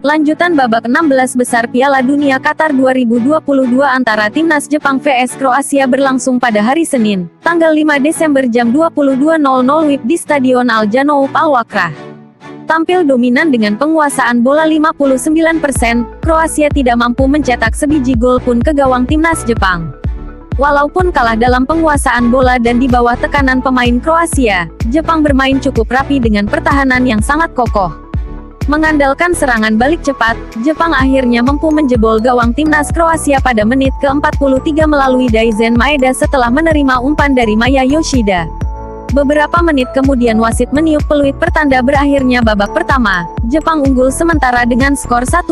Lanjutan babak 16 besar Piala Dunia Qatar 2022 antara Timnas Jepang vs Kroasia berlangsung pada hari Senin, tanggal 5 Desember jam 22.00 WIB di Stadion Al Janoub Al Wakrah. Tampil dominan dengan penguasaan bola 59%, Kroasia tidak mampu mencetak sebiji gol pun ke gawang Timnas Jepang. Walaupun kalah dalam penguasaan bola dan di bawah tekanan pemain Kroasia, Jepang bermain cukup rapi dengan pertahanan yang sangat kokoh. Mengandalkan serangan balik cepat, Jepang akhirnya mampu menjebol gawang Timnas Kroasia pada menit ke-43 melalui Daizen Maeda setelah menerima umpan dari Maya Yoshida. Beberapa menit kemudian wasit meniup peluit pertanda berakhirnya babak pertama, Jepang unggul sementara dengan skor 1-0.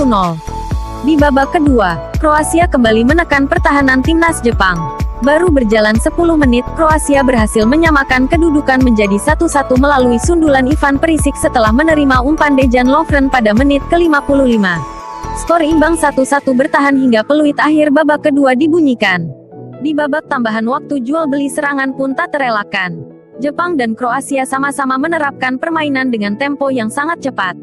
Di babak kedua, Kroasia kembali menekan pertahanan Timnas Jepang. Baru berjalan 10 menit, Kroasia berhasil menyamakan kedudukan menjadi 1-1 melalui sundulan Ivan Perisic setelah menerima umpan Dejan Lovren pada menit ke-55. Skor imbang 1-1 bertahan hingga peluit akhir babak kedua dibunyikan. Di babak tambahan waktu jual beli serangan pun tak terelakkan. Jepang dan Kroasia sama-sama menerapkan permainan dengan tempo yang sangat cepat.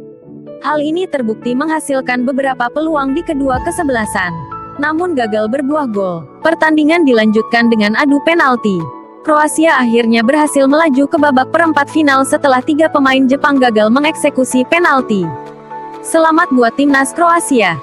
Hal ini terbukti menghasilkan beberapa peluang di kedua kesebelasan, namun gagal berbuah gol. Pertandingan dilanjutkan dengan adu penalti. Kroasia akhirnya berhasil melaju ke babak perempat final setelah 3 pemain Jepang gagal mengeksekusi penalti. Selamat buat Timnas Kroasia.